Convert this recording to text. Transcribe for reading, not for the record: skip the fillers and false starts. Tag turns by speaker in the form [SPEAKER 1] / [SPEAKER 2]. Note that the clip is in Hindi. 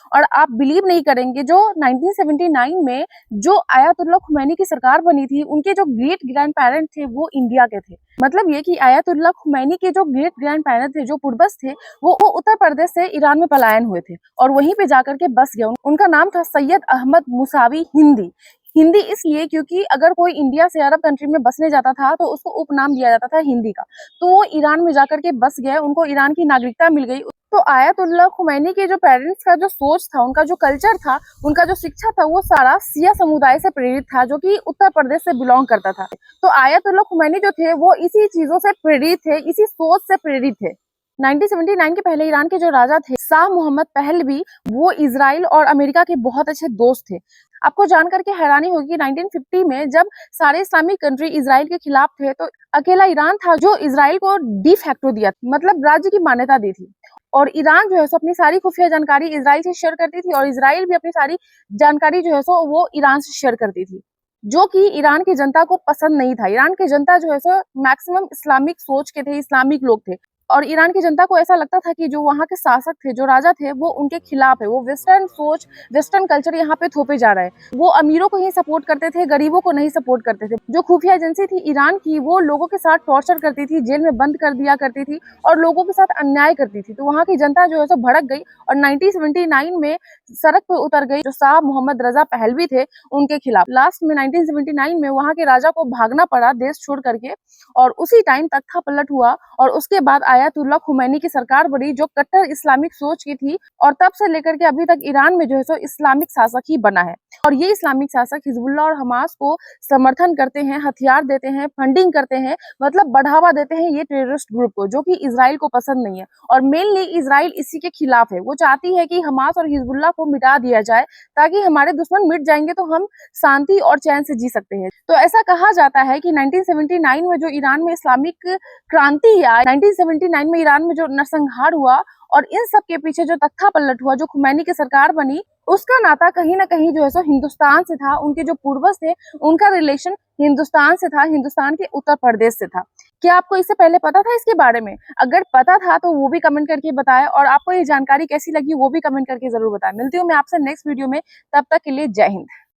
[SPEAKER 1] और आप बिलीव नहीं करेंगे, जो 1979 में जो आयतुल्लाह खुमैनी की सरकार बनी थी, उनके जो ग्रेट ग्रैंड पेरेंट थे वो इंडिया के थे। मतलब ये कि आयतुल्लाह खुमैनी के जो ग्रेट ग्रैंड पेरेंट थे, जो पूर्वज थे, वो उत्तर प्रदेश से ईरान में पलायन हुए थे और वहीं पे जाकर के बस गए। उनका नाम था सैयद अहमद मुसावी हिंदी। हिंदी इसलिए क्योंकि अगर कोई इंडिया से अरब कंट्री में बसने जाता था तो उसको उपनाम दिया जाता था हिंदी का। तो वो ईरान में जाकर के बस गए, उनको ईरान की नागरिकता मिल गई। तो आयतुल्लाह खुमैनी के जो पेरेंट्स का जो सोच था, उनका जो कल्चर था, उनका जो शिक्षा था, वो सारा शिया समुदाय से प्रेरित था, जो कि उत्तर प्रदेश से बिलोंग करता था। तो आयतुल्लाह खुमैनी जो थे वो इसी चीजों से प्रेरित थे, इसी सोच से प्रेरित थे। 1979 के पहले ईरान के जो राजा थे शाह मोहम्मद पहलवी, वो इजराइल और अमेरिका के बहुत अच्छे दोस्त थे। आपको जानकर के हैरानी होगी कि 1950 में जब सारे इस्लामिक कंट्री इजराइल के खिलाफ थे, तो अकेला ईरान था जो इजराइल को डी फैक्टो दिया, मतलब राज्य की मान्यता दी थी। और ईरान जो है सो अपनी सारी खुफिया जानकारी इजराइल से शेयर करती थी और इजराइल भी अपनी सारी जानकारी जो है सो वो ईरान से शेयर करती थी, जो कि ईरान की जनता को पसंद नहीं था। ईरान की जनता जो है सो मैक्सिमम इस्लामिक सोच के थे, इस्लामिक लोग थे और ईरान की जनता को ऐसा लगता था कि जो वहाँ के शासक थे, जो राजा थे, वो उनके खिलाफ है। वो वेस्टर्न सोच, वेस्टर्न कल्चर यहाँ पे थोपे जा रहा है। वो अमीरों को ही सपोर्ट करते थे, गरीबों को नहीं सपोर्ट करते थे। जो खुफिया एजेंसी थी ईरान की, वो लोगों के साथ टॉर्चर करती थी, जेल में बंद कर दिया करती थी और लोगों के साथ अन्याय करती थी। तो वहाँ की जनता जो है सो भड़क गई और 1979 में सड़क पे उतर गई, जो शाह मोहम्मद रजा पहलवी थे उनके खिलाफ। लास्ट में 1979 में वहाँ के राजा को भागना पड़ा देश छोड़ करके और उसी टाइम तख्ता पलट हुआ और उसके बाद आयतुल्लाह खुमैनी की सरकार बनी, जो कट्टर इस्लामिक सोच की थी और तब से लेकर के अभी तक ईरान में जो है सो इस्लामिक शासक ही बना है। और ये इस्लामिक शासक हिजबुल्लाह और हमास को समर्थन करते हैं, हथियार देते हैं, फंडिंग करते हैं, मतलब बढ़ावा देते हैं ये टेररिस्ट ग्रुप को, जो कि इजराइल को पसंद नहीं है। और मेनली इजराइल इसी के खिलाफ है। वो चाहती है कि हमास और हिजबुल्लाह को मिटा दिया जाए, ताकि हमारे दुश्मन मिट जाएंगे तो हम शांति और चैन से जी सकते हैं। तो ऐसा कहा जाता है कि 1979 में जो ईरान में इस्लामिक क्रांति आई, 1979 में ईरान में जो नरसंहार हुआ और इन सब के पीछे जो तख्ता पलट हुआ, जो खुमैनी की सरकार बनी, उसका नाता कहीं ना कहीं जो है सो हिंदुस्तान से था। उनके जो पूर्वज थे, उनका रिलेशन हिंदुस्तान से था, हिंदुस्तान के उत्तर प्रदेश से था। क्या आपको इससे पहले पता था इसके बारे में? अगर पता था तो वो भी कमेंट करके बताएं और आपको ये जानकारी कैसी लगी वो भी कमेंट करके जरूर बताएं। मिलती हूँ मैं आपसे नेक्स्ट वीडियो में, तब तक के लिए जय हिंद।